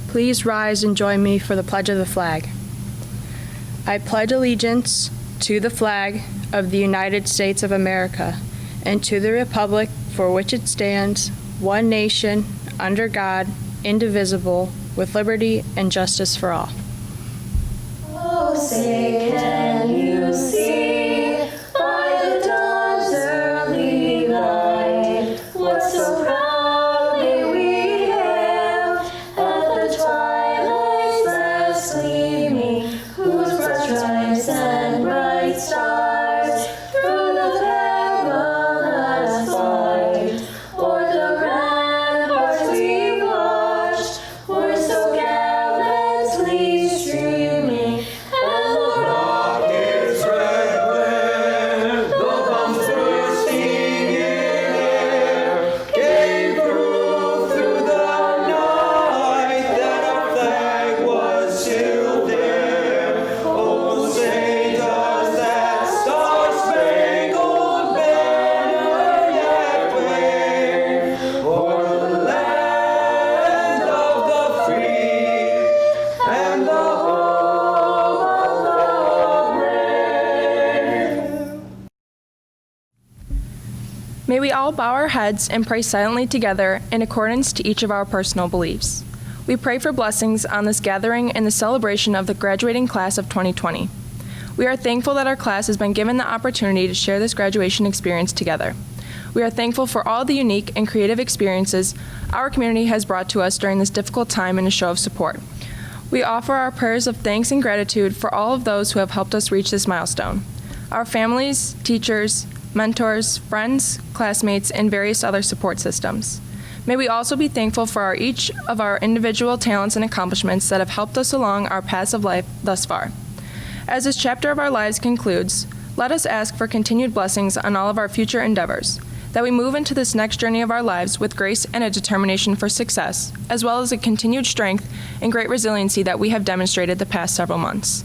Please rise and join me for the Pledge of the Flag. I pledge allegiance to the flag of the United States of America and to the republic for which it stands, one nation, under God, indivisible, with liberty and justice for all. Oh, say can you see by the dawn's early light what so proudly we hailed at the twilight's last gleaming, whose broad stripes and bright stars through the perilous fight o'er the ramparts we watched were so gallantly streaming, and the rocket's red glare, the bombs bursting in air, gave proof through the night that our flag was still there. Oh, say does that star-spangled banner yet wave o'er the land of the free and the home of the brave. May we all bow our heads and pray silently together in accordance to each of our personal beliefs. We pray for blessings on this gathering and the celebration of the graduating class of 2020. We are thankful that our class has been given the opportunity to share this graduation experience together. We are thankful for all the unique and creative experiences our community has brought to us during this difficult time in a show of support. We offer our prayers of thanks and gratitude for all of those who have helped us reach this milestone. Our families, teachers, mentors, friends, classmates, and various other support systems. May we also be thankful for each of our individual talents and accomplishments that have helped us along our paths of life thus far. As this chapter of our lives concludes, let us ask for continued blessings on all of our future endeavors, that we move into this next journey of our lives with grace and a determination for success, as well as a continued strength and great resiliency that we have demonstrated the past several months.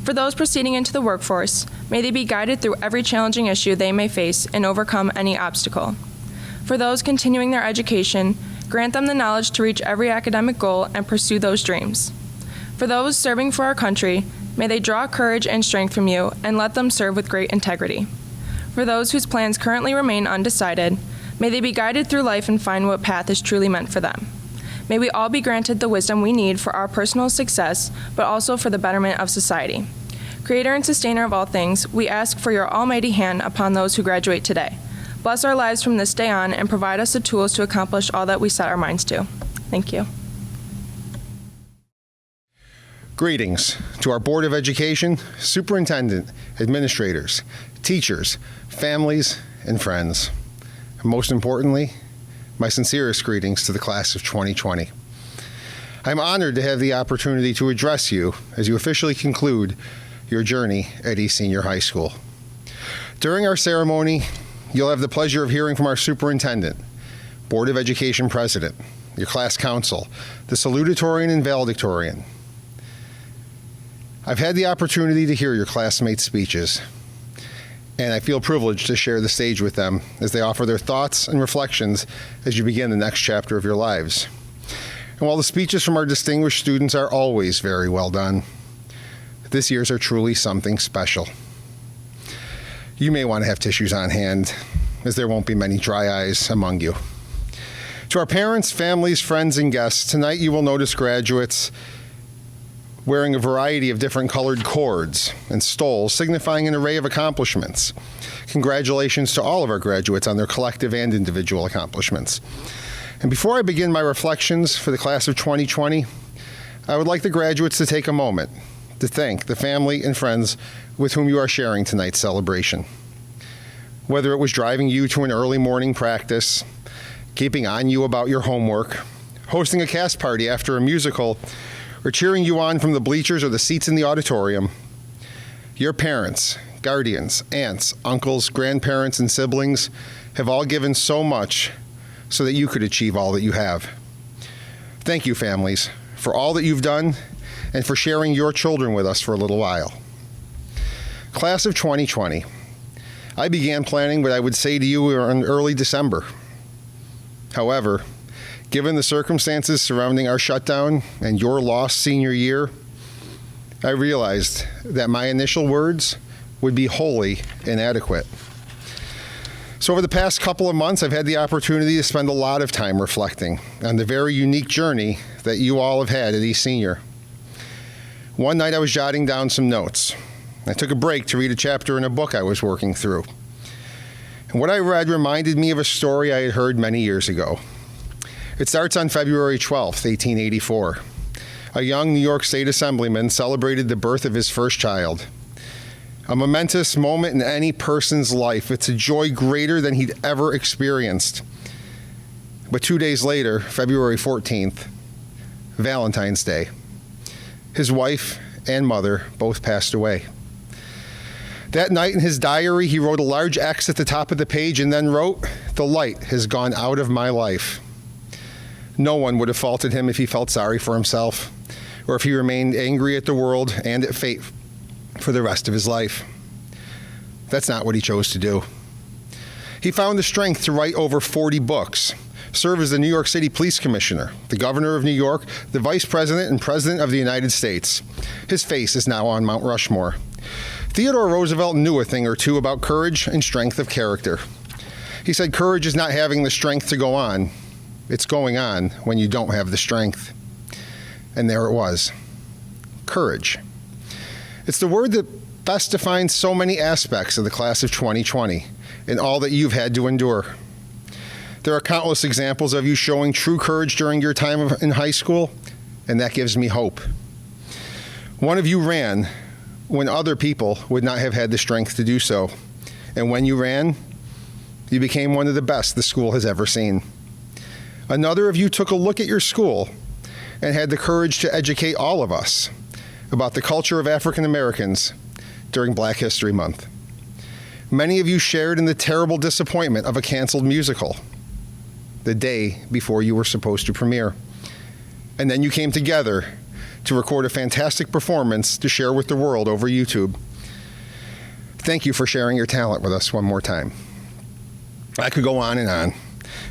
For those proceeding into the workforce, may they be guided through every challenging issue they may face and overcome any obstacle. For those continuing their education, grant them the knowledge to reach every academic goal and pursue those dreams. For those serving for our country, may they draw courage and strength from you and let them serve with great integrity. For those whose plans currently remain undecided, may they be guided through life and find what path is truly meant for them. May we all be granted the wisdom we need for our personal success, but also for the betterment of society. Creator and sustainer of all things, we ask for your almighty hand upon those who graduate today. Bless our lives from this day on and provide us the tools to accomplish all that we set our minds to. Thank you. Greetings to our Board of Education, Superintendent, Administrators, teachers, families, and friends. And most importantly, my sincerest greetings to the class of 2020. I'm honored to have the opportunity to address you as you officially conclude your journey at East Senior High School. During our ceremony, you'll have the pleasure of hearing from our superintendent, Board of Education president, your class council, the salutatorian and valedictorian. I've had the opportunity to hear your classmates' speeches, and I feel privileged to share the stage with them as they offer their thoughts and reflections as you begin the next chapter of your lives. And while the speeches from our distinguished students are always very well done, this year's are truly something special. You may want to have tissues on hand, as there won't be many dry eyes among you. To our parents, families, friends, and guests, tonight you will notice graduates wearing a variety of different colored cords and stoles, signifying an array of accomplishments. Congratulations to all of our graduates on their collective and individual accomplishments. And before I begin my reflections for the class of 2020, I would like the graduates to take a moment to thank the family and friends with whom you are sharing tonight's celebration. Whether it was driving you to an early morning practice, keeping on you about your homework, hosting a cast party after a musical, or cheering you on from the bleachers or the seats in the auditorium, your parents, guardians, aunts, uncles, grandparents, and siblings have all given so much so that you could achieve all that you have. Thank you, families, for all that you've done and for sharing your children with us for a little while. Class of 2020, I began planning what I would say to you in early December. However, given the circumstances surrounding our shutdown and your lost senior year, I realized that my initial words would be wholly inadequate. So over the past couple of months, I've had the opportunity to spend a lot of time reflecting on the very unique journey that you all have had at East Senior. One night I was jotting down some notes. I took a break to read a chapter in a book I was working through. And what I read reminded me of a story I had heard many years ago. It starts on February 12th, 1884. A young New York State Assemblyman celebrated the birth of his first child. A momentous moment in any person's life. It's a joy greater than he'd ever experienced. But 2 days later, February 14th, Valentine's Day, his wife and mother both passed away. That night in his diary, he wrote a large X at the top of the page and then wrote, "The light has gone out of my life." No one would have faulted him if he felt sorry for himself or if he remained angry at the world and at fate for the rest of his life. That's not what he chose to do. He found the strength to write over 40 books, serve as the New York City Police Commissioner, the Governor of New York, the Vice President and President of the United States. His face is now on Mount Rushmore. Theodore Roosevelt knew a thing or two about courage and strength of character. He said courage is not having the strength to go on. It's going on when you don't have the strength. And there it was. Courage. It's the word that best defines so many aspects of the class of 2020 and all that you've had to endure. There are countless examples of you showing true courage during your time in high school, and that gives me hope. One of you ran when other people would not have had the strength to do so. And when you ran, you became one of the best the school has ever seen. Another of you took a look at your school and had the courage to educate all of us about the culture of African Americans during Black History Month. Many of you shared in the terrible disappointment of a canceled musical the day before you were supposed to premiere. And then you came together to record a fantastic performance to share with the world over YouTube. Thank you for sharing your talent with us one more time. I could go on and on.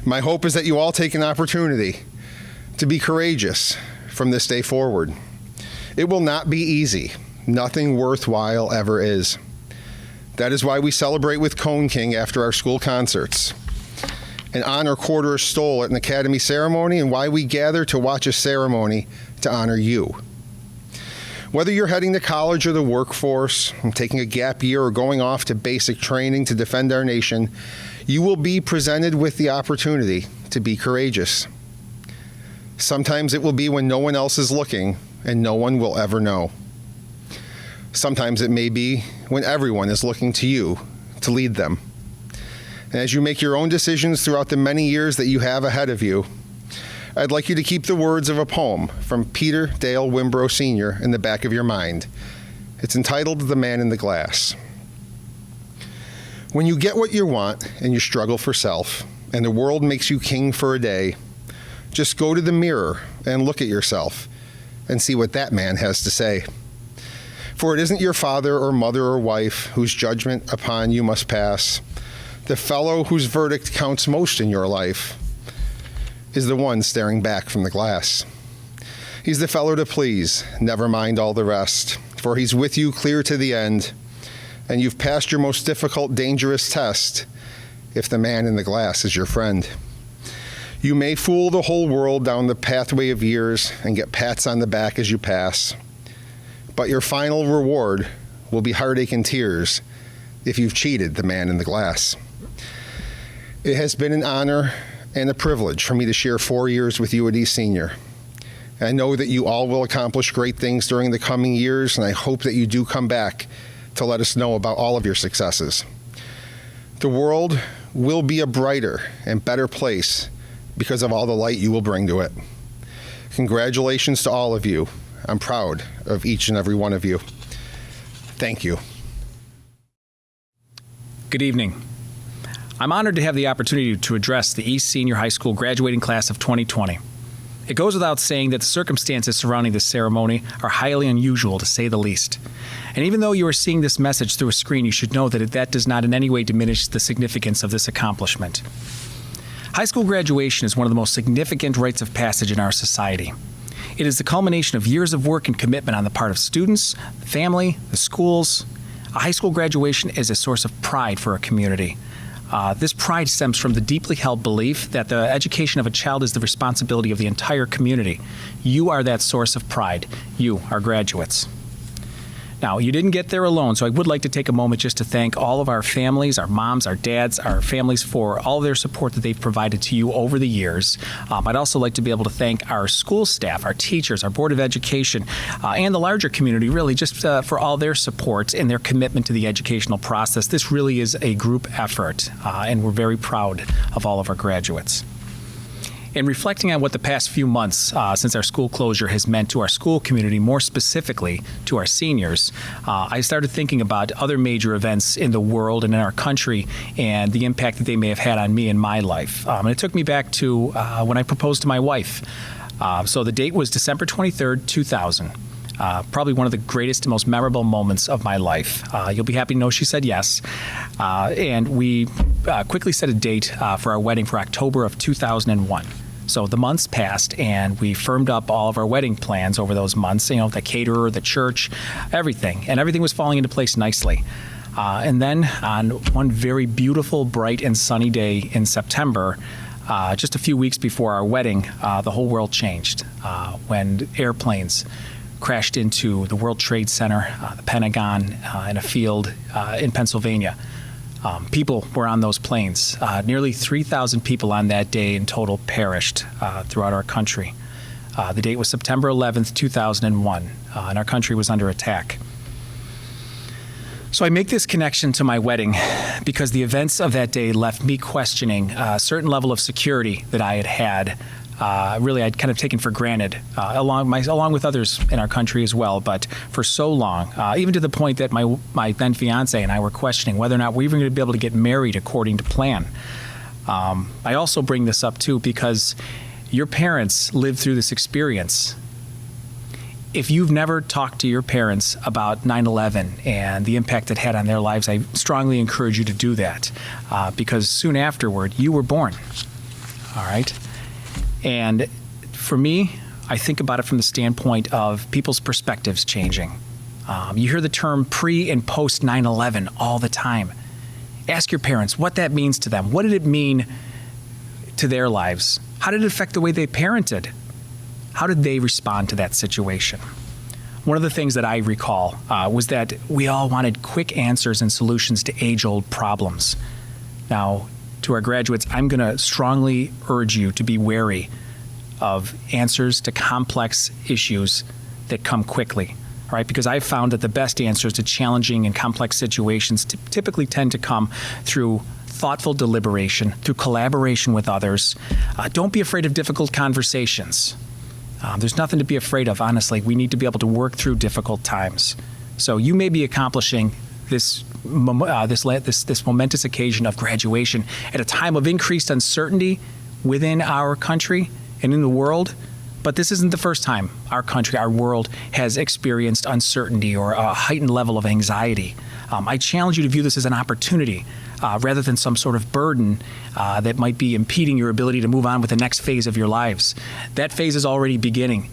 My hope is that you all take an opportunity to be courageous from this day forward. It will not be easy. Nothing worthwhile ever is. That is why we celebrate with Cone King after our school concerts, and honor Quarter Stole at an academy ceremony, and why we gather to watch a ceremony to honor you. Whether you're heading to college or the workforce, taking a gap year, or going off to basic training to defend our nation, you will be presented with the opportunity to be courageous. Sometimes it will be when no one else is looking and no one will ever know. Sometimes it may be when everyone is looking to you to lead them. And as you make your own decisions throughout the many years that you have ahead of you, I'd like you to keep the words of a poem from Peter Dale Wimbrow Sr. in the back of your mind. It's entitled The Man in the Glass. When you get what you want and you struggle for self, and the world makes you king for a day, just go to the mirror and look at yourself and see what that man has to say. For it isn't your father or mother or wife whose judgment upon you must pass. The fellow whose verdict counts most in your life is the one staring back from the glass. He's the fellow to please, never mind all the rest, for he's with you clear to the end, and you've passed your most difficult, dangerous test if the man in the glass is your friend. You may fool the whole world down the pathway of years and get pats on the back as you pass, but your final reward will be heartache and tears if you've cheated the man in the glass. It has been an honor and a privilege for me to share 4 years with you at East Senior, I know that you all will accomplish great things during the coming years, and I hope that you do come back to let us know about all of your successes. The world will be a brighter and better place because of all the light you will bring to it. Congratulations to all of you. I'm proud of each and every one of you. Thank you. Good evening. I'm honored to have the opportunity to address the East Senior High School graduating class of 2020. It goes without saying that the circumstances surrounding this ceremony are highly unusual, to say the least. And even though you are seeing this message through a screen, you should know that that does not in any way diminish the significance of this accomplishment. High school graduation is one of the most significant rites of passage in our society. It is the culmination of years of work and commitment on the part of students, the family, the schools. A high school graduation is a source of pride for a community. This pride stems from the deeply held belief that the education of a child is the responsibility of the entire community. You are that source of pride. You are graduates. Now, you didn't get there alone, so I would like to take a moment just to thank all of our families, our moms, our dads, our families for all of their support that they've provided to you over the years. I'd also like to be able to thank our school staff, our teachers, our Board of Education, and the larger community, really, just for all their support and their commitment to the educational process. This really is a group effort, and we're very proud of all of our graduates. In reflecting on what the past few months since our school closure has meant to our school community, more specifically to our seniors, I started thinking about other major events in the world and in our country and the impact that they may have had on me in my life. And it took me back to when I proposed to my wife. So the date was December 23rd, 2000. Probably one of the greatest and most memorable moments of my life. You'll be happy to know she said yes. And we quickly set a date for our wedding for October of 2001. So the months passed, and we firmed up all of our wedding plans over those months, you know, the caterer, the church, everything. And everything was falling into place nicely. And then on one very beautiful, bright, and sunny day in September, just a few weeks before our wedding, the whole world changed when airplanes crashed into the World Trade Center, the Pentagon, in a field in Pennsylvania. People were on those planes. Nearly 3,000 people on that day in total perished throughout our country. The date was September 11th, 2001, and our country was under attack. So I make this connection to my wedding because the events of that day left me questioning a certain level of security that I had really I'd kind of taken for granted, along with others in our country as well. But for so long, even to the point that my then fiance and I were questioning whether or not we were going to be able to get married according to plan. I also bring this up too because your parents lived through this experience. If you've never talked to your parents about 9/11 and the impact it had on their lives, I strongly encourage you to do that because soon afterward, you were born. All right? And for me, I think about it from the standpoint of people's perspectives changing. You hear the term pre and post 9/11 all the time. Ask your parents what that means to them. What did it mean to their lives? How did it affect the way they parented? How did they respond to that situation? One of the things that I recall was that we all wanted quick answers and solutions to age-old problems. Now, to our graduates, I'm going to strongly urge you to be wary of answers to complex issues that come quickly, all right? Because I've found that the best answers to challenging and complex situations typically tend to come through thoughtful deliberation, through collaboration with others. Don't be afraid of difficult conversations. There's nothing to be afraid of, honestly. We need to be able to work through difficult times. So you may be accomplishing this momentous occasion of graduation at a time of increased uncertainty within our country and in the world, but this isn't the first time our country, our world, has experienced uncertainty or a heightened level of anxiety. I challenge you to view this as an opportunity rather than some sort of burden that might be impeding your ability to move on with the next phase of your lives. That phase is already beginning.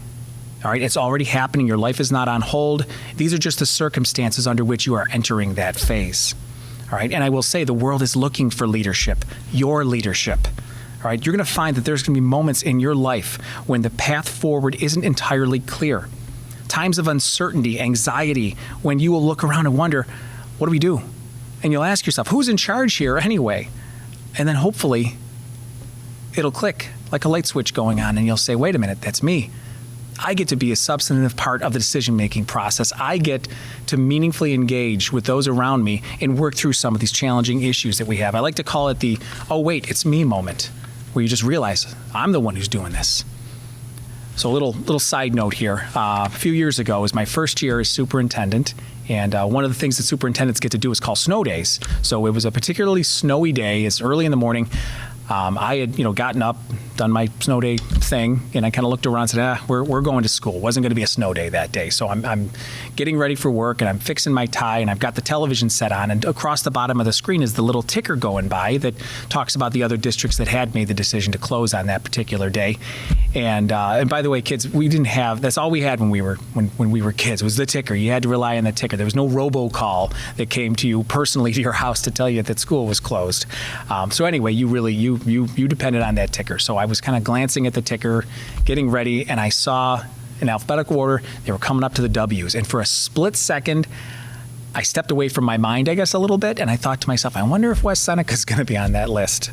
All right, it's already happening. Your life is not on hold. These are just the circumstances under which you are entering that phase. All right, and I will say the world is looking for leadership, your leadership. All right, you're going to find that there's going to be moments in your life when the path forward isn't entirely clear. Times of uncertainty, anxiety, when you will look around and wonder, what do we do? And you'll ask yourself, who's in charge here anyway? And then hopefully it'll click like a light switch going on and you'll say, wait a minute, that's me. I get to be a substantive part of the decision-making process. I get to meaningfully engage with those around me and work through some of these challenging issues that we have. I like to call it the, oh wait, it's me moment, where you just realize I'm the one who's doing this. So a little side note here. A few years ago was my first year as superintendent, and one of the things that superintendents get to do is call snow days. So it was a particularly snowy day. It's early in the morning. I had, gotten up, done my snow day thing, and I kind of looked around and said, we're going to school. It wasn't going to be a snow day that day. So I'm getting ready for work, and I'm fixing my tie, and I've got the television set on, and across the bottom of the screen is the little ticker going by that talks about the other districts that had made the decision to close on that particular day. And by the way, kids, we didn't have, that's all we had when we were kids, was the ticker. You had to rely on the ticker. There was no robocall that came to you personally to your house to tell you that school was closed. So anyway, you depended on that ticker. So I was kind of glancing at the ticker, getting ready, and I saw in alphabetical order, they were coming up to the W's. And for a split second, I stepped away from my mind, I guess, a little bit, and I thought to myself, I wonder if West Seneca's going to be on that list.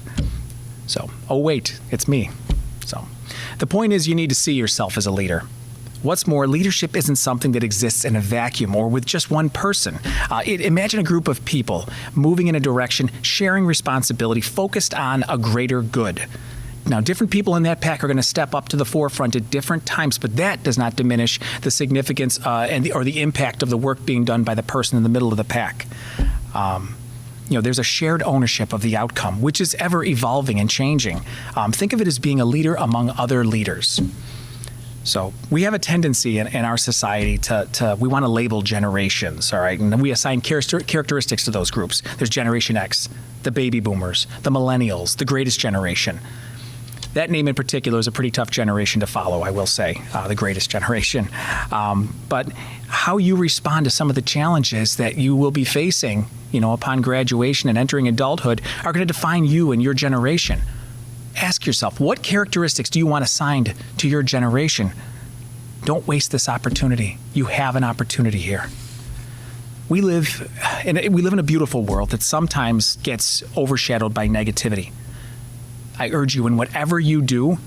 So, oh wait, it's me. So the point is, you need to see yourself as a leader. What's more, leadership isn't something that exists in a vacuum or with just one person. Imagine a group of people moving in a direction, sharing responsibility, focused on a greater good. Now, different people in that pack are going to step up to the forefront at different times, but that does not diminish the significance or the impact of the work being done by the person in the middle of the pack. There's a shared ownership of the outcome, which is ever evolving and changing. Think of it as being a leader among other leaders. So we have a tendency in our society we want to label generations, all right? And we assign characteristics to those groups. There's Generation X, the baby boomers, the millennials, the greatest generation. That name in particular is a pretty tough generation to follow, I will say, the greatest generation. But how you respond to some of the challenges that you will be facing, upon graduation and entering adulthood are going to define you and your generation. Ask yourself, what characteristics do you want assigned to your generation? Don't waste this opportunity. You have an opportunity here. We live in a beautiful world that sometimes gets overshadowed by negativity. I urge you, in whatever you do,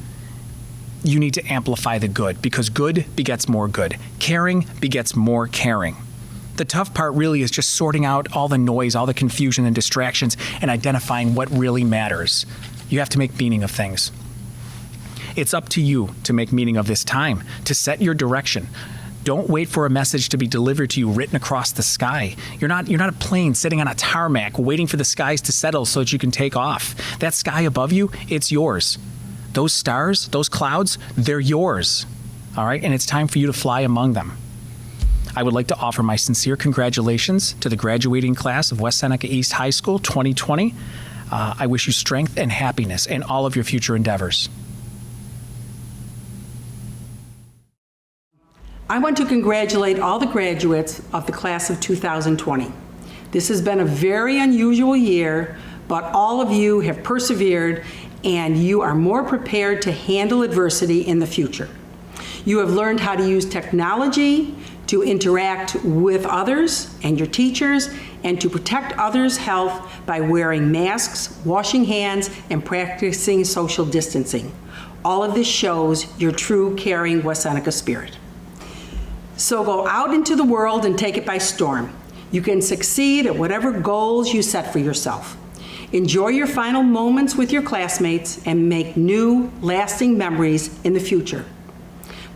you need to amplify the good, because good begets more good. Caring begets more caring. The tough part really is just sorting out all the noise, all the confusion and distractions, and identifying what really matters. You have to make meaning of things. It's up to you to make meaning of this time, to set your direction. Don't wait for a message to be delivered to you written across the sky. You're not a plane sitting on a tarmac waiting for the skies to settle so that you can take off. That sky above you, it's yours. Those stars, those clouds, they're yours. All right? And it's time for you to fly among them. I would like to offer my sincere congratulations to the graduating class of West Seneca East High School 2020. I wish you strength and happiness in all of your future endeavors. I want to congratulate all the graduates of the class of 2020. This has been a very unusual year, but all of you have persevered and you are more prepared to handle adversity in the future. You have learned how to use technology to interact with others and your teachers, and to protect others' health by wearing masks, washing hands, and practicing social distancing. All of this shows your true caring West Seneca spirit. So go out into the world and take it by storm. You can succeed at whatever goals you set for yourself. Enjoy your final moments with your classmates and make new, lasting memories in the future.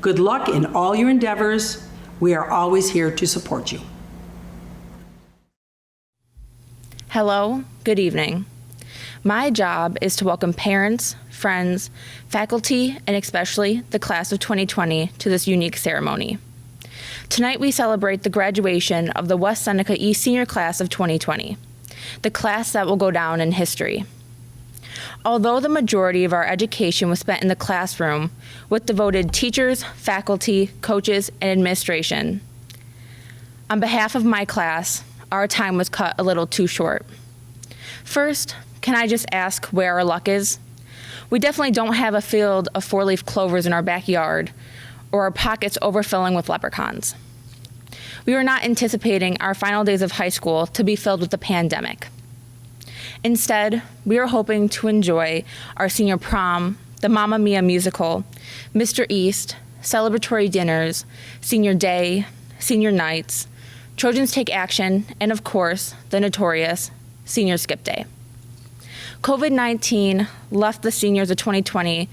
Good luck in all your endeavors. We are always here to support you. Hello, good evening. My job is to welcome parents, friends, faculty, and especially the class of 2020 to this unique ceremony. Tonight we celebrate the graduation of the West Seneca East Senior Class of 2020, the class that will go down in history. Although the majority of our education was spent in the classroom with devoted teachers, faculty, coaches, and administration, on behalf of my class, our time was cut a little too short. First, can I just ask where our luck is? We definitely don't have a field of four-leaf clovers in our backyard or our pockets overfilling with leprechauns. We were not anticipating our final days of high school to be filled with the pandemic. Instead, we are hoping to enjoy our senior prom, the Mamma Mia musical, Mr. East, celebratory dinners, senior day, senior nights, Trojans Take Action, and of course, the notorious Senior Skip Day. COVID-19 left the seniors of 2020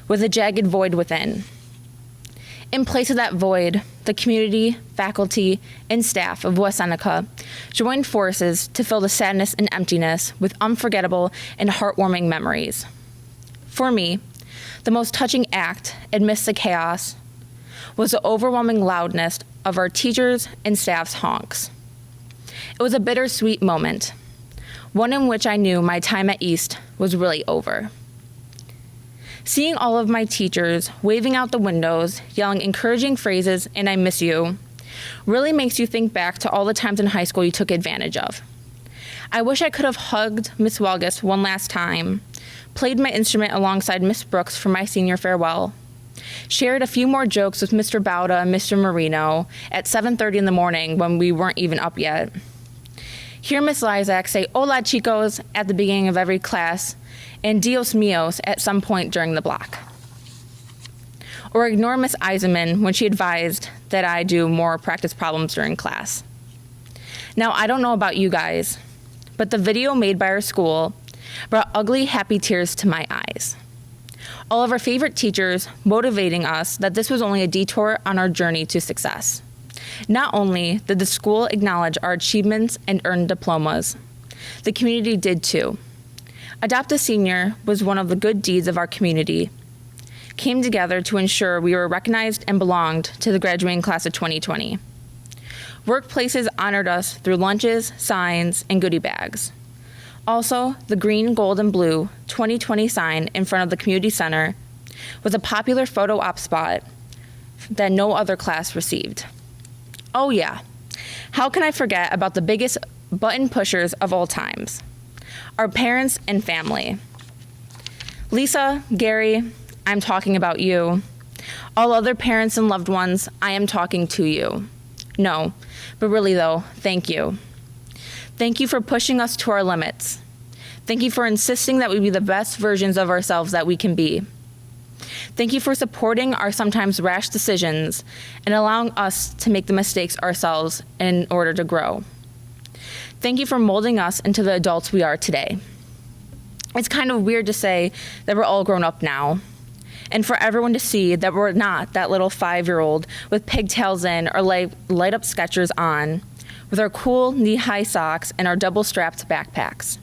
with a jagged void within. In place of that void, the community, faculty, and staff of West Seneca joined forces to fill the sadness and emptiness with unforgettable and heartwarming memories. For me, the most touching act amidst the chaos was the overwhelming loudness of our teachers' and staff's honks. It was a bittersweet moment, one in which I knew my time at East was really over. Seeing all of my teachers waving out the windows, yelling encouraging phrases, and I miss you, really makes you think back to all the times in high school you took advantage of. I wish I could have hugged Miss Welgus one last time, played my instrument alongside Miss Brooks for my senior farewell, shared a few more jokes with Mr. Bauda and Mr. Marino at 7:30 in the morning when we weren't even up yet. Hear Miss Lysak say "Hola chicos" at the beginning of every class and "Dios míos" at some point during the block. Or ignore Miss Eisenman when she advised that I do more practice problems during class. Now, I don't know about you guys, but the video made by our school brought ugly, happy tears to my eyes. All of our favorite teachers motivating us that this was only a detour on our journey to success. Not only did the school acknowledge our achievements and earn diplomas, the community did too. Adopt a Senior was one of the good deeds of our community, came together to ensure we were recognized and belonged to the graduating class of 2020. Workplaces honored us through lunches, signs, and goodie bags. Also, the green, gold, and blue 2020 sign in front of the community center was a popular photo op spot that no other class received. Oh yeah, how can I forget about the biggest button pushers of all times? Our parents and family. Lisa, Gary, I'm talking about you. All other parents and loved ones, I am talking to you. No, but really though, thank you. Thank you for pushing us to our limits. Thank you for insisting that we be the best versions of ourselves that we can be. Thank you for supporting our sometimes rash decisions and allowing us to make the mistakes ourselves in order to grow. Thank you for molding us into the adults we are today. It's kind of weird to say that we're all grown up now, and for everyone to see that we're not that little 5-year-old with pigtails in or light up Skechers on, with our cool knee-high socks and our double-strapped backpacks,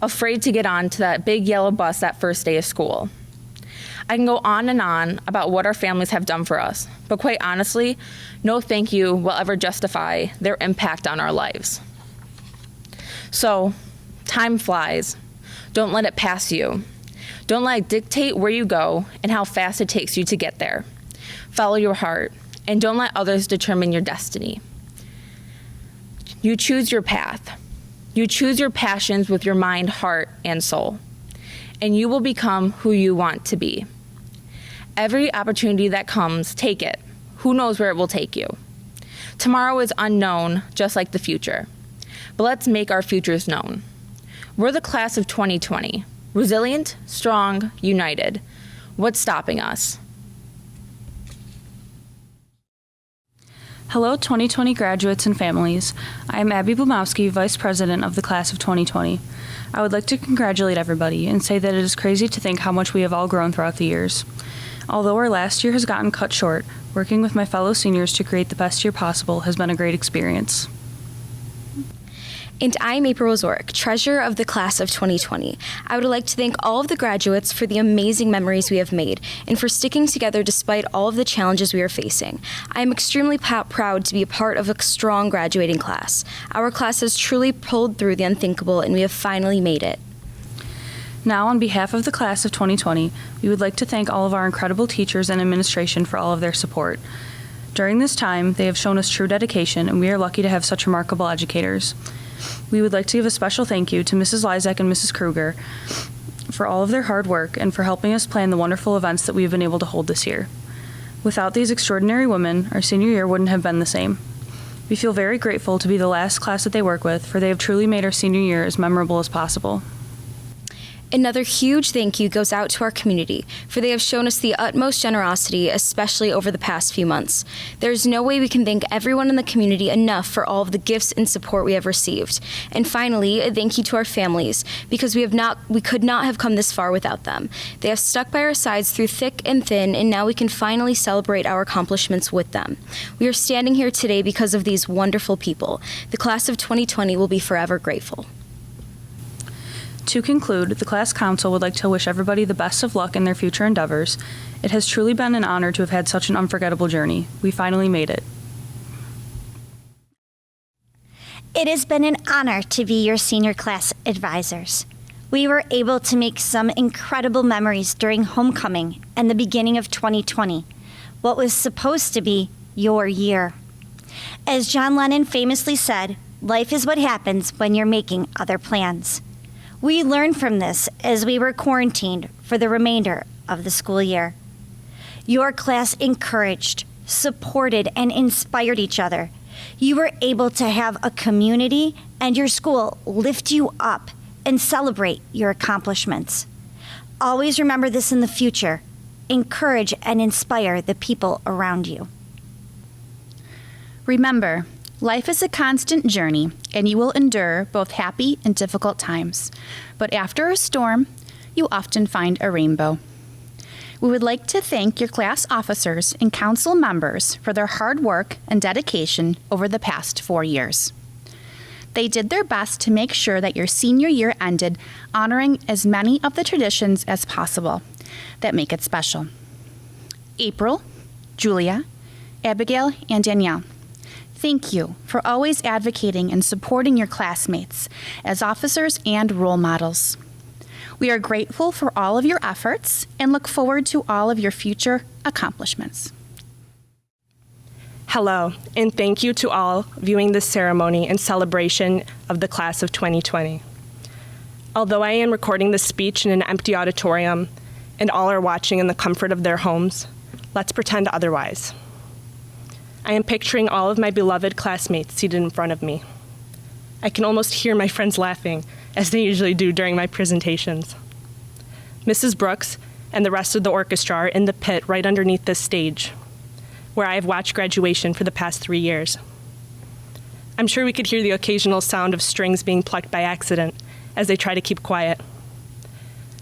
afraid to get on to that big yellow bus that first day of school. I can go on and on about what our families have done for us, but quite honestly, no thank you will ever justify their impact on our lives. So, time flies. Don't let it pass you. Don't let it dictate where you go and how fast it takes you to get there. Follow your heart, and don't let others determine your destiny. You choose your path. You choose your passions with your mind, heart, and soul, and you will become who you want to be. Every opportunity that comes, take it. Who knows where it will take you? Tomorrow is unknown, just like the future. But let's make our futures known. We're the class of 2020, resilient, strong, united. What's stopping us? Hello, 2020 graduates and families. I am Abby Blumowski, Vice President of the Class of 2020. I would like to congratulate everybody and say that it is crazy to think how much we have all grown throughout the years. Although our last year has gotten cut short, working with my fellow seniors to create the best year possible has been a great experience. And I'm April Rosorick, Treasurer of the Class of 2020. I would like to thank all of the graduates for the amazing memories we have made and for sticking together despite all of the challenges we are facing. I am extremely proud to be a part of a strong graduating class. Our class has truly pulled through the unthinkable, and we have finally made it. Now, on behalf of the Class of 2020, we would like to thank all of our incredible teachers and administration for all of their support. During this time, they have shown us true dedication, and we are lucky to have such remarkable educators. We would like to give a special thank you to Mrs. Lysak and Mrs. Kruger for all of their hard work and for helping us plan the wonderful events that we have been able to hold this year. Without these extraordinary women, our senior year wouldn't have been the same. We feel very grateful to be the last class that they work with, for they have truly made our senior year as memorable as possible. Another huge thank you goes out to our community, for they have shown us the utmost generosity, especially over the past few months. There is no way we can thank everyone in the community enough for all of the gifts and support we have received. And finally, a thank you to our families, because we could not have come this far without them. They have stuck by our sides through thick and thin, and now we can finally celebrate our accomplishments with them. We are standing here today because of these wonderful people. The class of 2020 will be forever grateful. To conclude, the class council would like to wish everybody the best of luck in their future endeavors. It has truly been an honor to have had such an unforgettable journey. We finally made it. It has been an honor to be your senior class advisors. We were able to make some incredible memories during homecoming and the beginning of 2020, what was supposed to be your year. As John Lennon famously said, life is what happens when you're making other plans. We learned from this as we were quarantined for the remainder of the school year. Your class encouraged, supported, and inspired each other. You were able to have a community and your school lift you up and celebrate your accomplishments. Always remember this in the future. Encourage and inspire the people around you. Remember, life is a constant journey, and you will endure both happy and difficult times. But after a storm, you often find a rainbow. We would like to thank your class officers and council members for their hard work and dedication over the past 4 years. They did their best to make sure that your senior year ended honoring as many of the traditions as possible that make it special. April, Julia, Abigail, and Danielle, thank you for always advocating and supporting your classmates as officers and role models. We are grateful for all of your efforts and look forward to all of your future accomplishments. Hello, and thank you to all viewing this ceremony in celebration of the class of 2020. Although I am recording this speech in an empty auditorium and all are watching in the comfort of their homes, let's pretend otherwise. I am picturing all of my beloved classmates seated in front of me. I can almost hear my friends laughing, as they usually do during my presentations. Mrs. Brooks and the rest of the orchestra are in the pit right underneath this stage, where I have watched graduation for the past 3 years. I'm sure we could hear the occasional sound of strings being plucked by accident as they try to keep quiet.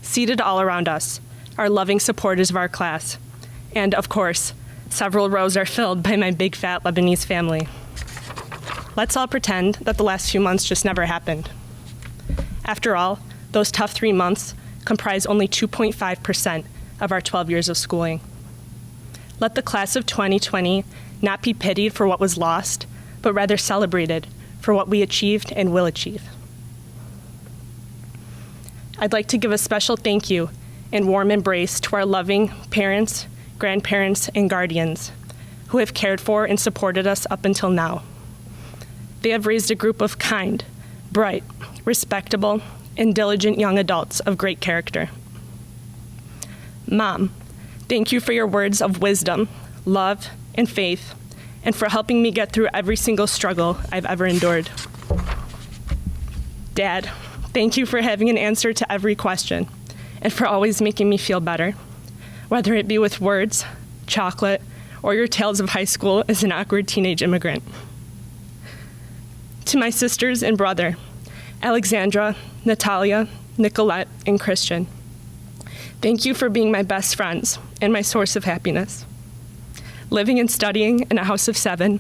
Seated all around us are loving supporters of our class, and of course, several rows are filled by my big fat Lebanese family. Let's all pretend that the last few months just never happened. After all, those tough 3 months comprise only 2.5% of our 12 years of schooling. Let the class of 2020 not be pitied for what was lost, but rather celebrated for what we achieved and will achieve. I'd like to give a special thank you and warm embrace to our loving parents, grandparents, and guardians who have cared for and supported us up until now. They have raised a group of kind, bright, respectable, and diligent young adults of great character. Mom, thank you for your words of wisdom, love, and faith, and for helping me get through every single struggle I've ever endured. Dad, thank you for having an answer to every question, and for always making me feel better, whether it be with words, chocolate, or your tales of high school as an awkward teenage immigrant. To my sisters and brother, Alexandra, Natalia, Nicolette, and Christian, thank you for being my best friends and my source of happiness. Living and studying in a house of 7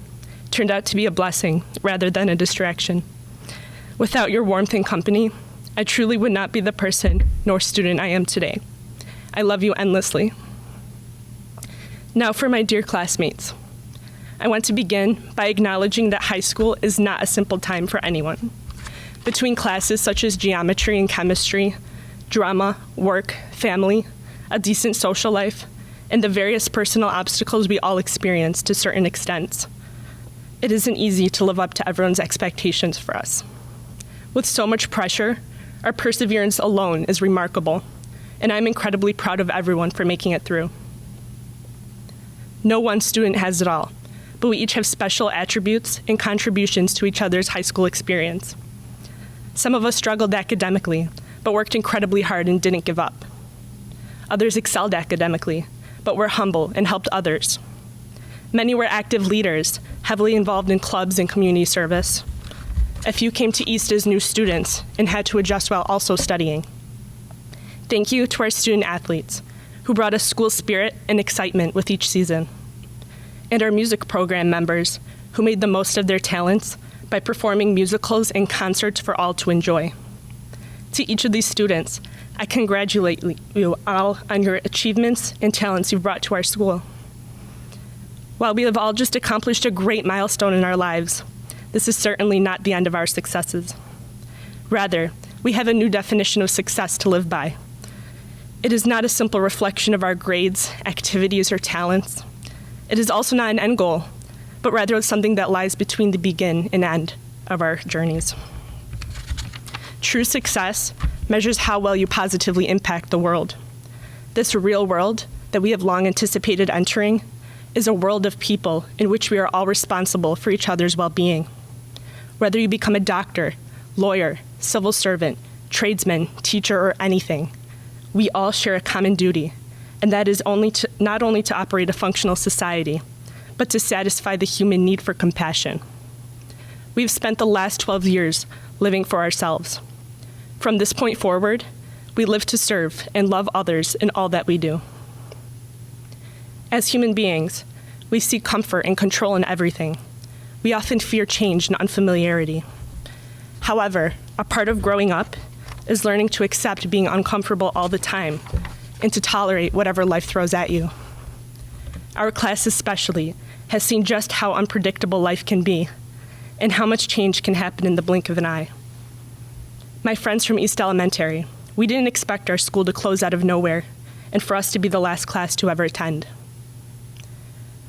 turned out to be a blessing rather than a distraction. Without your warmth and company, I truly would not be the person nor student I am today. I love you endlessly. Now for my dear classmates. I want to begin by acknowledging that high school is not a simple time for anyone. Between classes such as geometry and chemistry, drama, work, family, a decent social life, and the various personal obstacles we all experience to certain extents, it isn't easy to live up to everyone's expectations for us. With so much pressure, our perseverance alone is remarkable, and I'm incredibly proud of everyone for making it through. No one student has it all, but we each have special attributes and contributions to each other's high school experience. Some of us struggled academically, but but worked incredibly hard and didn't give up. Others excelled academically, but were humble and helped others. Many were active leaders, heavily involved in clubs and community service. A few came to East as new students and had to adjust while also studying. Thank you to our student athletes, who brought us school spirit and excitement with each season. And our music program members, who made the most of their talents by performing musicals and concerts for all to enjoy. To each of these students, I congratulate you all on your achievements and talents you've brought to our school. While we have all just accomplished a great milestone in our lives, this is certainly not the end of our successes. Rather, we have a new definition of success to live by. It is not a simple reflection of our grades, activities, or talents. It is also not an end goal, but rather something that lies between the begin and end of our journeys. True success measures how well you positively impact the world. This real world that we have long anticipated entering is a world of people in which we are all responsible for each other's well-being. Whether you become a doctor, lawyer, civil servant, tradesman, teacher, or anything, we all share a common duty, and that is not only to operate a functional society, but to satisfy the human need for compassion. We've spent the last 12 years living for ourselves. From this point forward, we live to serve and love others in all that we do. As human beings, we seek comfort and control in everything. We often fear change and unfamiliarity. However, a part of growing up is learning to accept being uncomfortable all the time and to tolerate whatever life throws at you. Our class especially has seen just how unpredictable life can be and how much change can happen in the blink of an eye. My friends from East Elementary, we didn't expect our school to close out of nowhere and for us to be the last class to ever attend.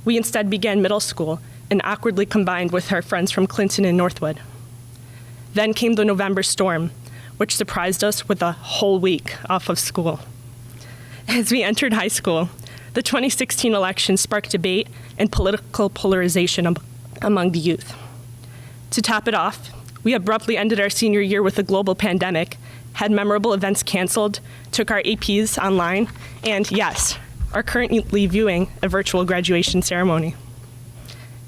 We instead began middle school and awkwardly combined with our friends from Clinton and Northwood. Then came the November storm, which surprised us with a whole week off of school. As we entered high school, the 2016 election sparked debate and political polarization among the youth. To top it off, we abruptly ended our senior year with a global pandemic, had memorable events canceled, took our APs online, and yes, are currently viewing a virtual graduation ceremony.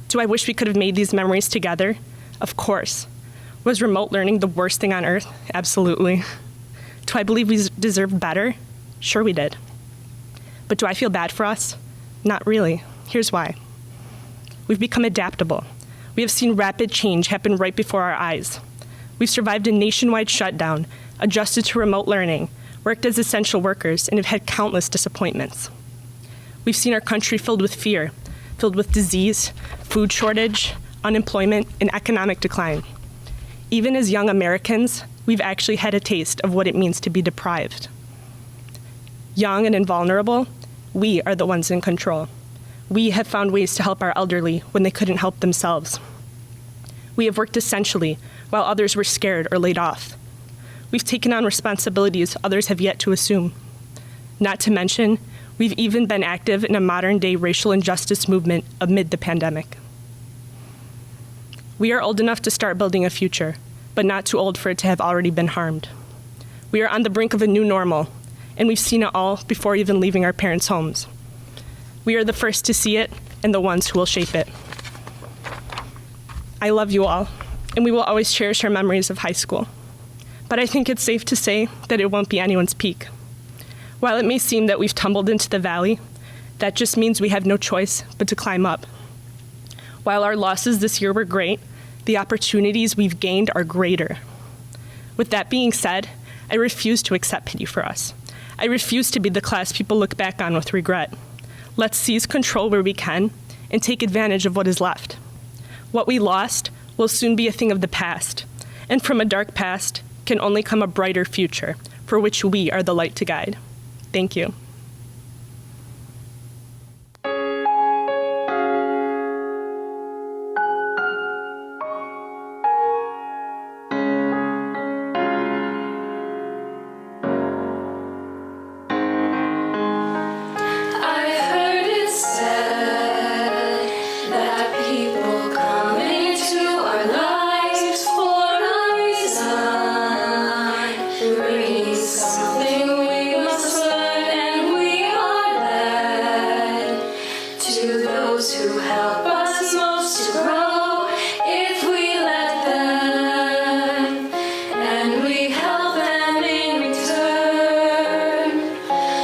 Do I wish we could have made these memories together? Of course. Was remote learning the worst thing on earth? Absolutely. Do I believe we deserved better? Sure we did. But do I feel bad for us? Not really. Here's why. We've become adaptable. We have seen rapid change happen right before our eyes. We've survived a nationwide shutdown, adjusted to remote learning, worked as essential workers, and have had countless disappointments. We've seen our country filled with fear, filled with disease, food shortage, unemployment, and economic decline. Even as young Americans, we've actually had a taste of what it means to be deprived. Young and invulnerable, we are the ones in control. We have found ways to help our elderly when they couldn't help themselves. We have worked essentially while others were scared or laid off. We've taken on responsibilities others have yet to assume. Not to mention, we've even been active in a modern-day racial injustice movement amid the pandemic. We are old enough to start building a future, but not too old for it to have already been harmed. We are on the brink of a new normal, and we've seen it all before even leaving our parents' homes. We are the first to see it and the ones who will shape it. I love you all, and we will always cherish our memories of high school. But I think it's safe to say that it won't be anyone's peak. While it may seem that we've tumbled into the valley, that just means we have no choice but to climb up. While our losses this year were great, the opportunities we've gained are greater. With that being said, I refuse to accept pity for us. I refuse to be the class people look back on with regret. Let's seize control where we can and take advantage of what is left. What we lost will soon be a thing of the past, and from a dark past can only come a brighter future for which we are the light to guide. Thank you. Brings Would we help them in return?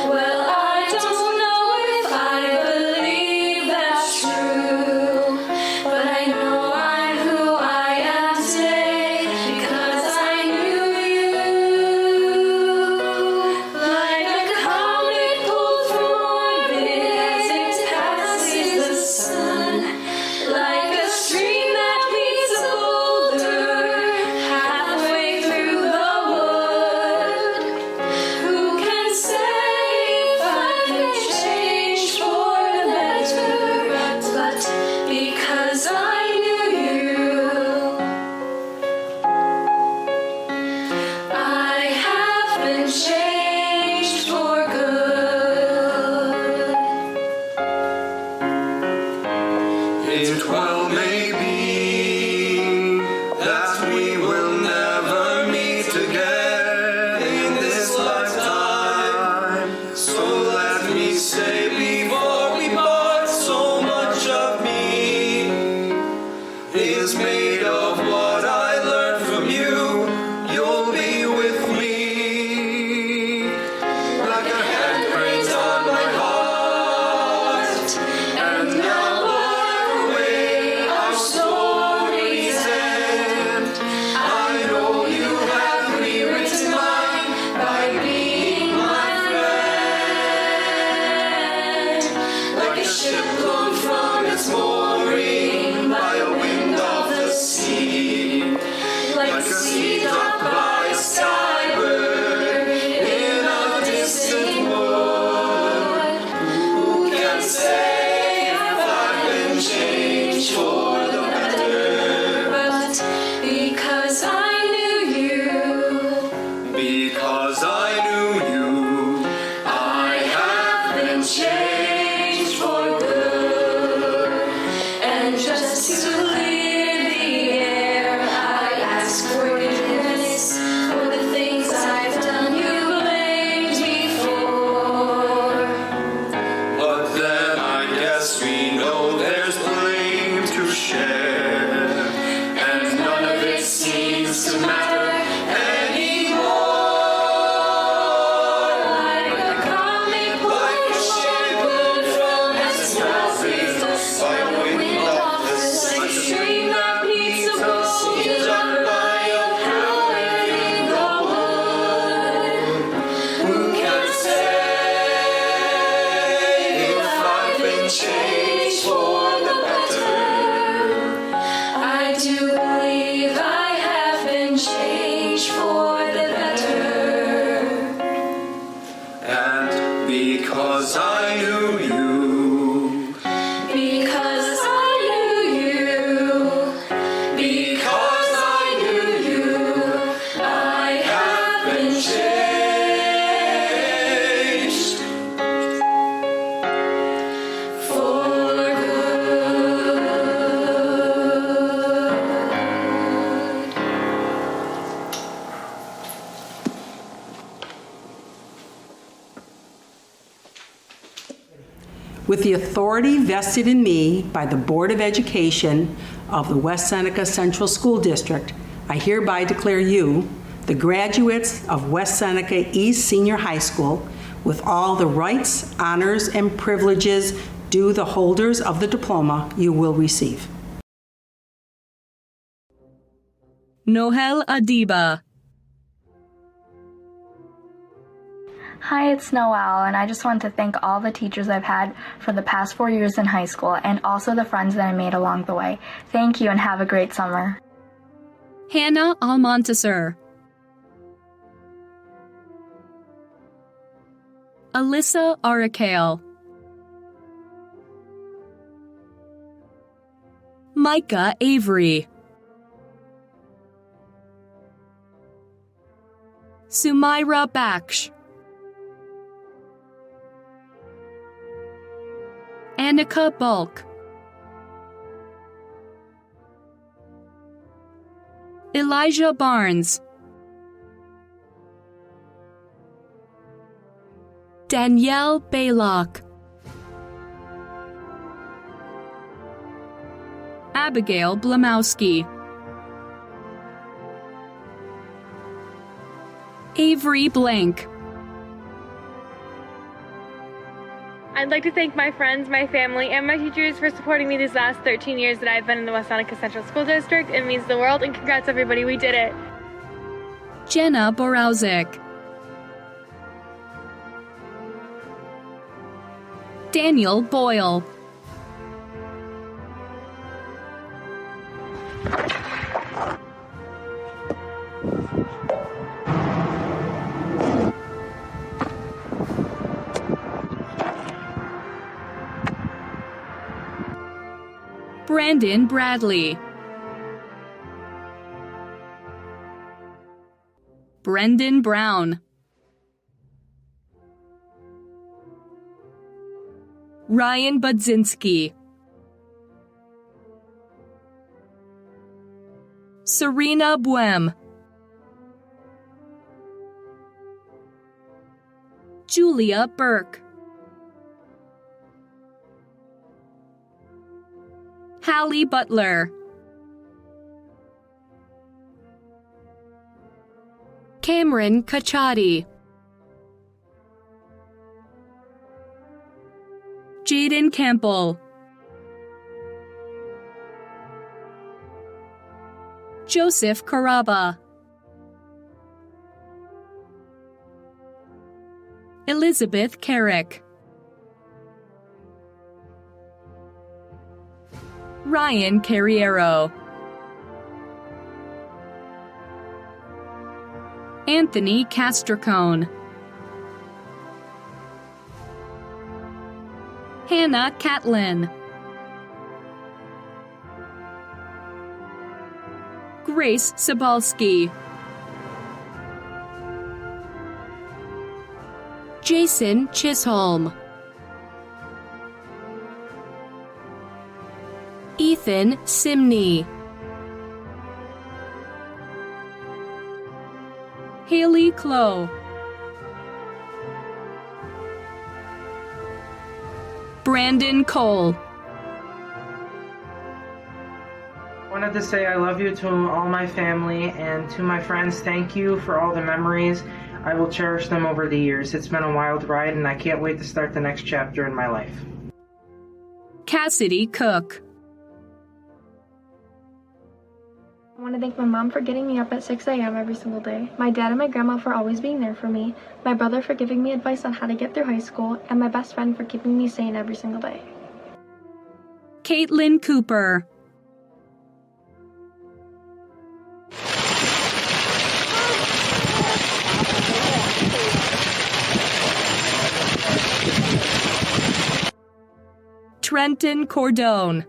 Well, I don't know if I believe that's true, but I know I'm who I am today because I knew you. Like a comet pulled from orbit as it passes the sun, like a stream that meets a boulder halfway through the wood. Who can say if I've been changed for the better? But because I knew you, I have been changed for good. It well may be that we will never meet again in this lifetime. So let me say before we part, so much of me is made of what I learned from you. You'll be with me like a handprint on my heart. And now, whatever way our stories end, I know you have rewritten mine by being my friend. Like a ship blown from its mooring by a wind of the sea, like a sea dropped by a skybird in a distant wood. Who can say if I've been changed for the better? But because I knew you, Because I knew you, I have been changed for good. And just to clear the air, I ask forgiveness for the things I've done you blamed me for. but then I guess we know there's blame to share, and none of it seems to matter anymore. Like a comet Like a ship blown from its mooring by a wind of the sea, like a stream that meets a boulder by a halfway in the wood. Who can say if I've been changed for the better? I do believe I have been changed for the better. And because I knew you, Because I knew you. Because I knew you. I have been changed for good. With the authority vested in me by the Board of Education of the West Seneca Central School District, I hereby declare you, the graduates of West Seneca East Senior High School, with all the rights, honors, and privileges due the holders of the diploma you will receive. Nohel Adiba. Hi, it's Noelle, and I just want to thank all the teachers I've had for the past 4 years in high school and also the friends that I made along the way. Thank you and have a great summer. Hannah Almonteser. Alyssa Aracale. Micah Avery. Sumaira Baksh. Annika Bulk. Elijah Barnes. Danielle Baylock. Abigail Blamowski. Avery Blank. I'd like to thank my friends, my family, and my teachers for supporting me these last 13 years that I've been in the West Seneca Central School District. It means the world, and congrats everybody, we did it. Jenna Borowzik. Daniel Boyle. Brandon Bradley. Brendan Brown. Ryan Budzinski. Serena Buem. Julia Burke. Hallie Butler. Cameron Kachadi. Jaden Campbell. Joseph Caraba. Elizabeth Carrick. Ryan Carriero. Anthony Castricone. Hannah Catlin. Grace Sabalski. Jason Chisholm. Ethan Simney. Haley Clow. Brandon Cole. I wanted to say I love you to all my family, and to my friends, thank you for all the memories. I will cherish them over the years. It's been a wild ride, and I can't wait to start the next chapter in my life. Cassidy Cook. I want to thank my mom for getting me up at 6 a.m. every single day, my dad and my grandma for always being there for me, my brother for giving me advice on how to get through high school, and my best friend for keeping me sane every single day. Caitlin Cooper. Trenton Cordone.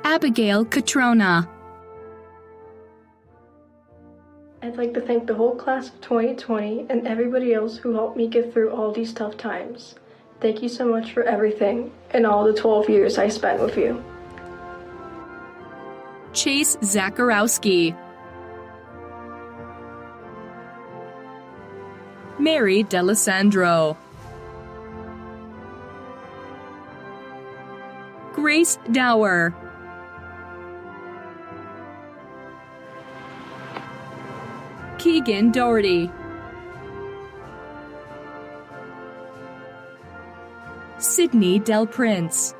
Abigail Catrona. I'd like to thank the whole class of 2020 and everybody else who helped me get through all these tough times. Thank you so much for everything and all the 12 years I spent with you. Chase Zakarowski. Mary Delisandro. Grace Dower. Keegan Doherty. Sydney Del Prince.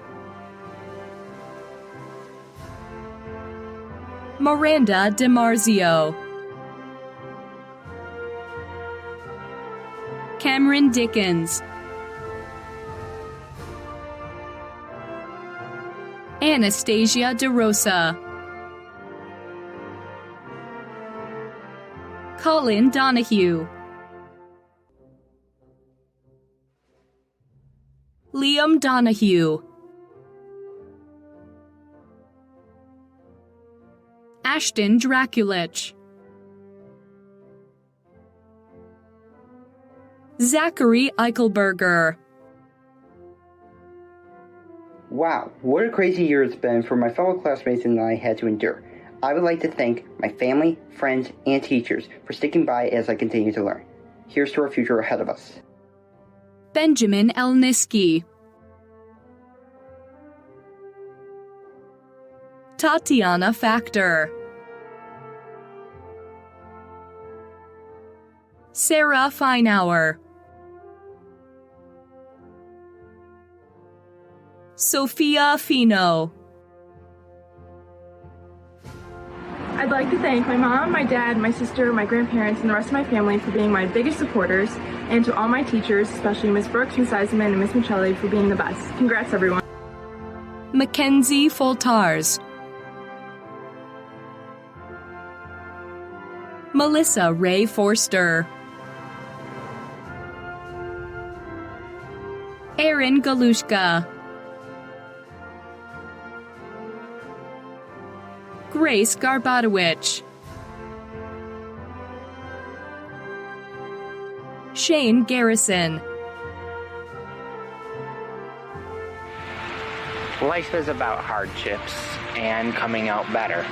Miranda DiMarzio. Cameron Dickens. Anastasia DeRosa. Colin Donahue. Liam Donahue. Ashton Draculich. Zachary Eichelberger. Wow, what a crazy year it's been for my fellow classmates and I had to endure. I would like to thank my family, friends, and teachers for sticking by as I continue to learn. Here's to our future ahead of us. Benjamin Elniski. Tatiana Factor. Sarah Feinauer, Sophia Fino, I'd like to thank my mom, my dad, my sister, my grandparents, and the rest of my family for being my biggest supporters, and to all my teachers, especially Ms. Brooks, Ms. Eisenman, and Ms. Michelli, for being the best. Congrats, everyone. Mackenzie Foltars, Melissa Ray Forster, Erin Galushka, Grace Garbadowicz, Shane Garrison. Life is about hardships and coming out better.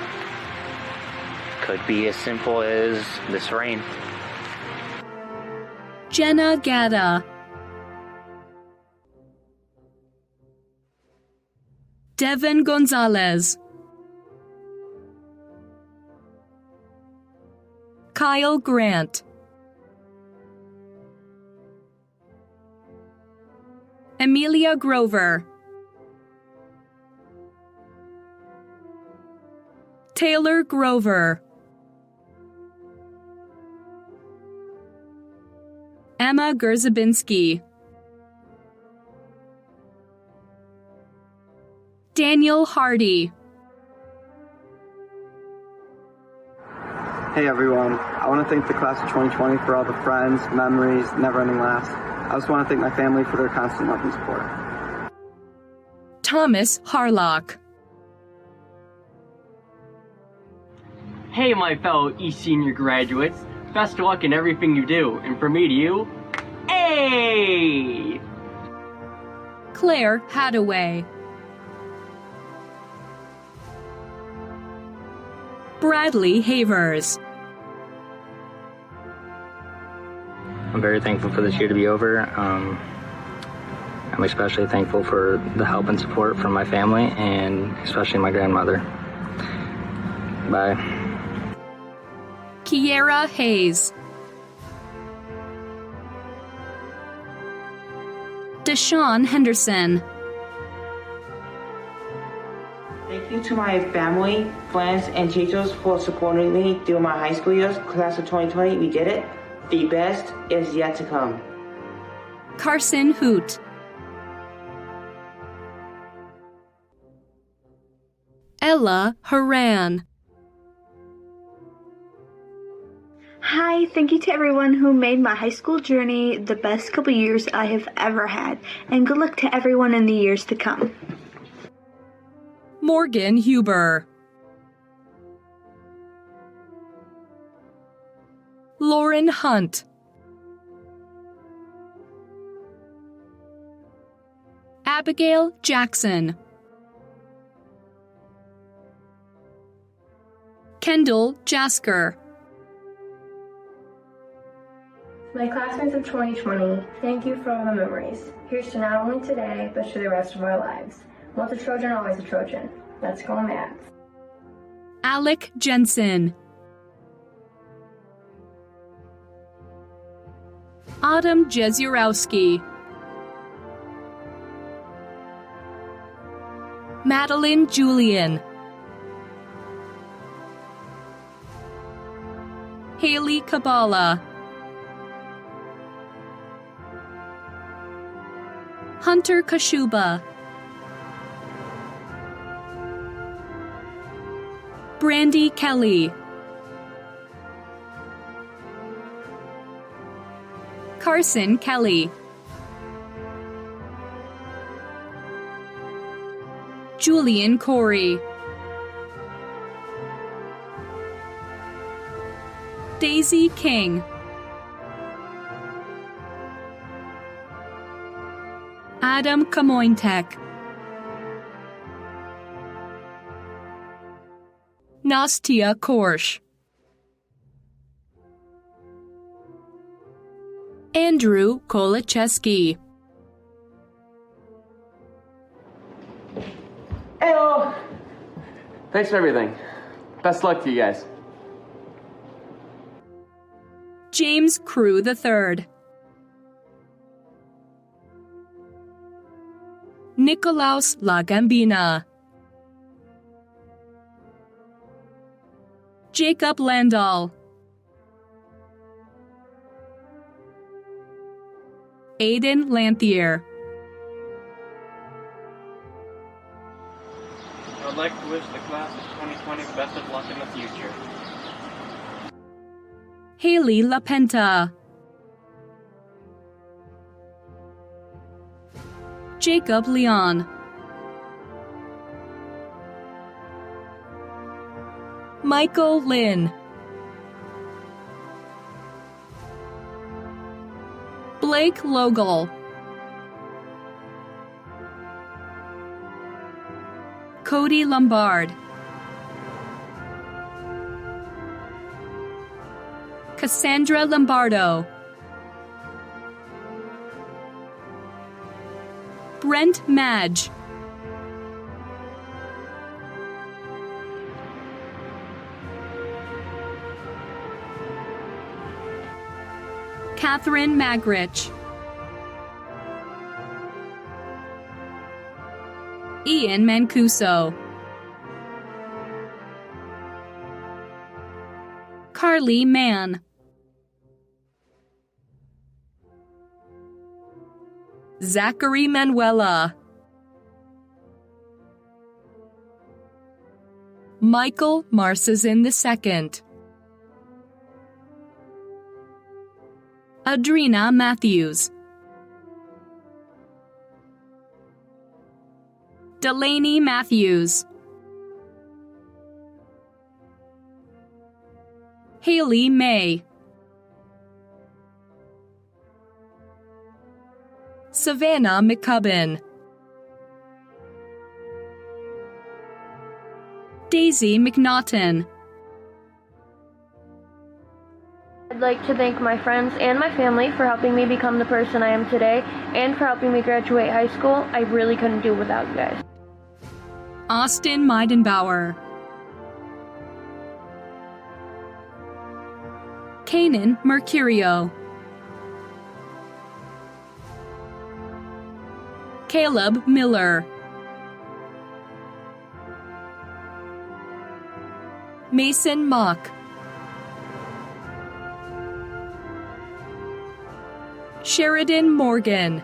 Could be as simple as this rain. Jenna Gada, Devin Gonzalez, Kyle Grant, Amelia Grover, Taylor Grover, Emma Gerzabinski, Daniel Hardy. Hey everyone, I want to thank the class of 2020 for all the friends, memories, never-ending laughs. I also want to thank my family for their constant love and support. Thomas Harlock, Hey my fellow East Senior graduates, best of luck in everything you do, and from me to you, hey! Claire Hadaway, Bradley Havers, I'm very thankful for this year to be over. I'm especially thankful for the help and support from my family and especially my grandmother. Bye. Kiera Hayes, Deshaun Henderson, Thank you to my family, friends, and teachers for supporting me through my high school years. Class of 2020, we did it. The best is yet to come. Carson Hoot, Ella Haran, Hi, thank you to everyone who made my high school journey the best couple years I have ever had, and good luck to everyone in the years to come. Morgan Huber, Lauren Hunt, Abigail Jackson, Kendall Jasker, My classmates of 2020, thank you for all the memories. Here's to not only today, but to the rest of our lives. Once a Trojan, always a Trojan. Let's go Mavs. Alec Jensen, Autumn Jezurowski, Madeline Julian, Haley Kabbalah, Hunter Kashuba, Brandy Kelly, Carson Kelly, Julian Corey, Daisy King, Adam Kamointek, Nastia Korsh, Andrew Kolacheski, Heyo! Thanks for everything. Best luck to you guys. James Crew III. Nicolaus Lagambina. Jacob Landau. Aidan Lanthier. I'd like to wish the class of 2020 best of luck in the future. Haley LaPenta. Jacob Leon. Michael Lynn. Blake Logal. Cody Lombard. Cassandra Lombardo. Brent Madge. Catherine Magrich. Ian Mancuso. Carly Mann. Zachary Manuela. Michael Marsazin II. Adrina Matthews. Delaney Matthews. Haley May. Savannah McCubbin. Daisy McNaughton. I'd like to thank my friends and my family for helping me become the person I am today and for helping me graduate high school. I really couldn't do without you guys. Austin Meidenbauer. Kanan Mercurio. Caleb Miller. Mason Mock. Sheridan Morgan.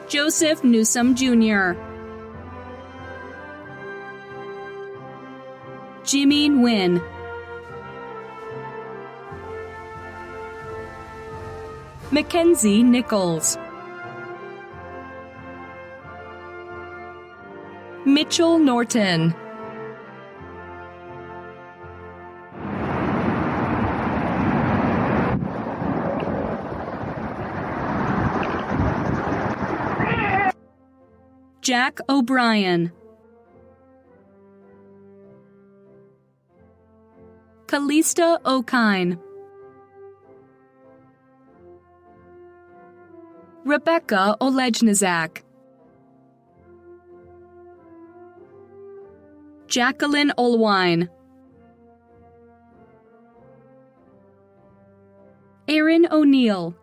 Joseph Newsom Jr. Jimmy Nguyen. Mackenzie Nichols. Mitchell Norton. Jack O'Brien. Kalista O'Kine. Rebecca Olejnizak. Jacqueline Olwine. Aaron O'Neill.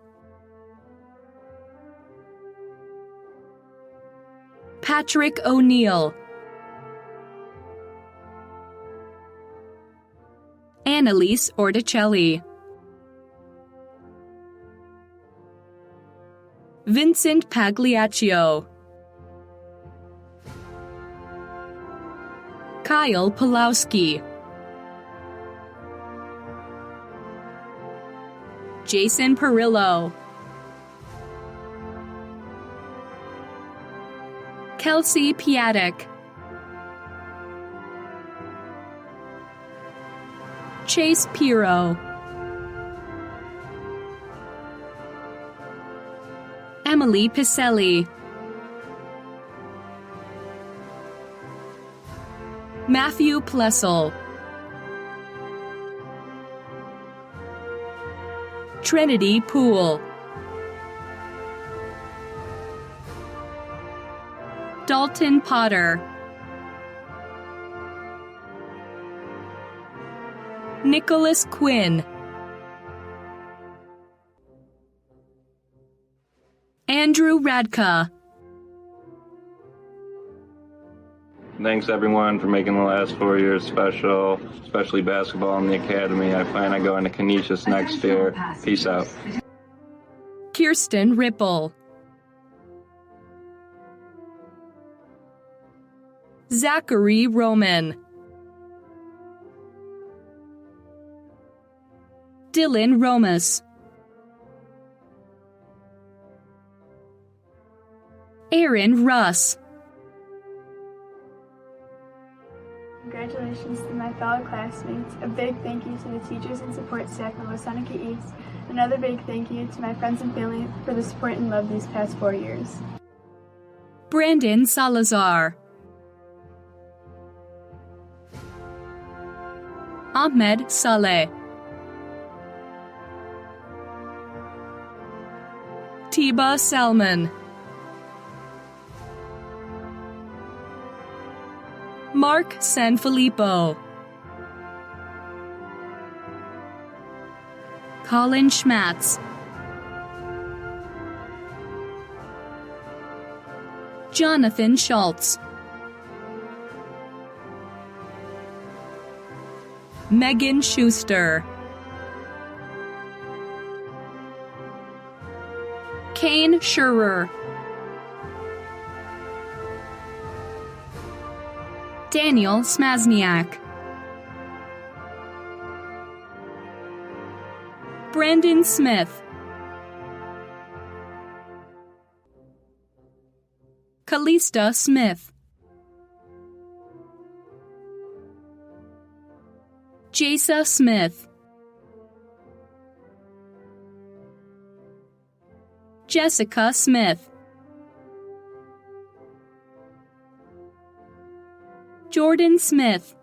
Patrick O'Neill. Annalise Orticelli. Vincent Pagliaccio. Kyle Pulowski. Jason Perillo. Kelsey Piatek. Chase Piro. Emily Piselli. Matthew Plessel. Trinity Poole. Dalton Potter. Nicholas Quinn, Andrew Radka, Thanks everyone for making the last 4 years special, especially basketball in the academy. I plan on going to Canisius next year. Peace out. Kirsten Ripple, Zachary Roman, Dylan Romas, Aaron Russ, Congratulations to my fellow classmates. A big thank you to the teachers and support staff of Wasanika East. Another big thank you to my friends and family for the support and love these past 4 years. Brandon Salazar, Ahmed Saleh, Tiba Salman, Mark Sanfilippo, Colin Schmatz, Jonathan Schultz, Megan Schuster, Kane Schurer, Daniel Smazniak, Brandon Smith, Kalista Smith, Jasa Smith, Jessica Smith, Jordan Smith,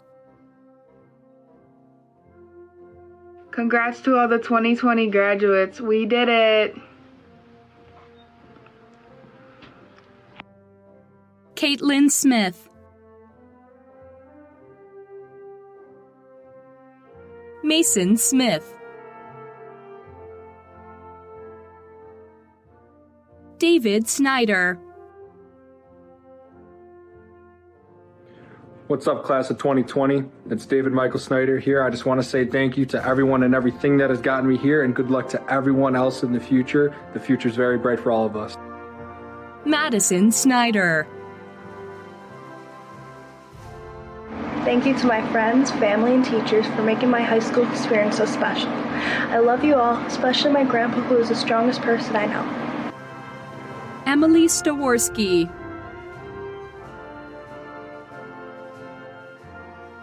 Congrats to all the 2020 graduates. We did it. Caitlin Smith, Mason Smith, David Snyder, What's up, class of 2020? It's David Michael Snyder here. I just want to say thank you to everyone and everything that has gotten me here, and good luck to everyone else in the future. The future is very bright for all of us. Madison Snyder, Thank you to my friends, family, and teachers for making my high school experience so special. I love you all, especially my grandpa, who is the strongest person I know. Emily Staworski,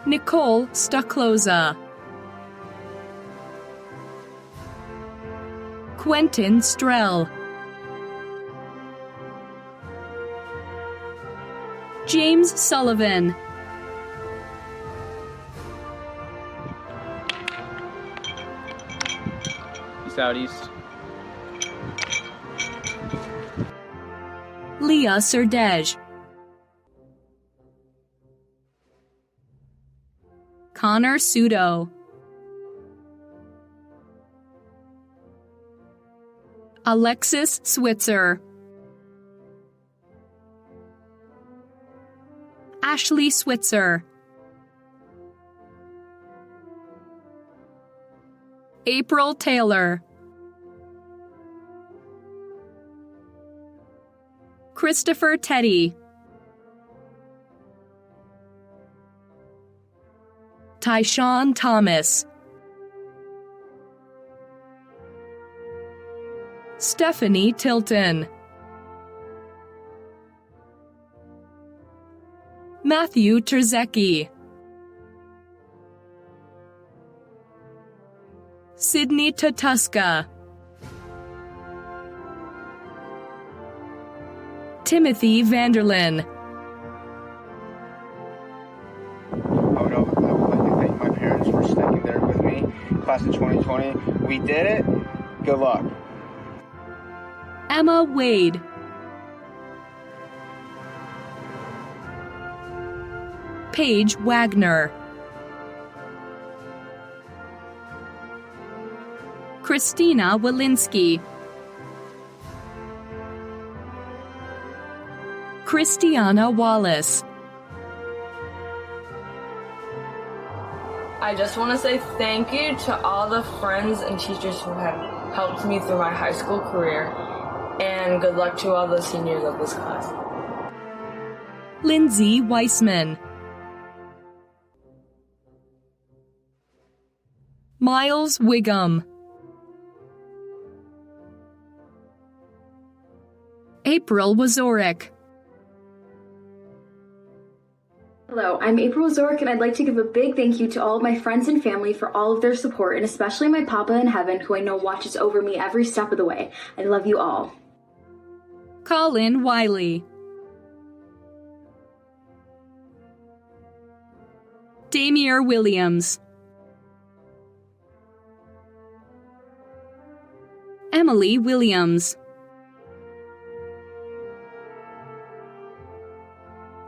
Nicole Stakloza, Quentin Strell, James Sullivan, Southeast. Leah Surdej, Connor Sudo, Alexis Switzer, Ashley Switzer, April Taylor, Christopher Teddy, Tyshawn Thomas, Stephanie Tilton, Matthew Terzecki, Sydney Tatuska, Timothy Vanderlyn, I would like to thank my parents for sticking there with me. Class of 2020, we did it. Good luck. Emma Wade, Paige Wagner, Christina Walensky, Christiana Wallace, I just want to say thank you to all the friends and teachers who have helped me through my high school career, and good luck to all the seniors of this class. Lindsay Weissman, Miles Wiggum, April Wazorek. Hello, I'm April Zork, and I'd like to give a big thank you to all of my friends and family for all of their support, and especially my Papa in heaven, who I know watches over me every step of the way. I love you all. Colin Wiley, Damier Williams, Emily Williams,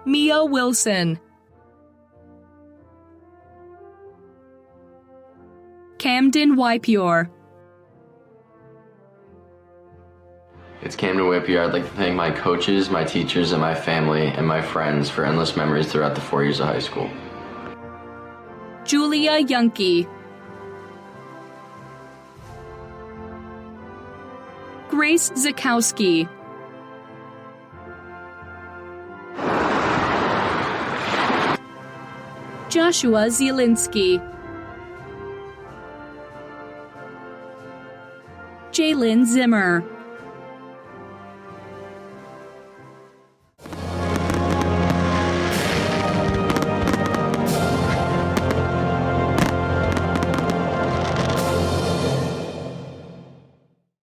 Mia Wilson, Camden Wypure. It's Camden Wypure. I'd like to thank my coaches, my teachers, and my family, and my friends for endless memories throughout the 4 years of high school. Julia Yunke, Grace Zakowski, Joshua Zielinski, Jalen Zimmer,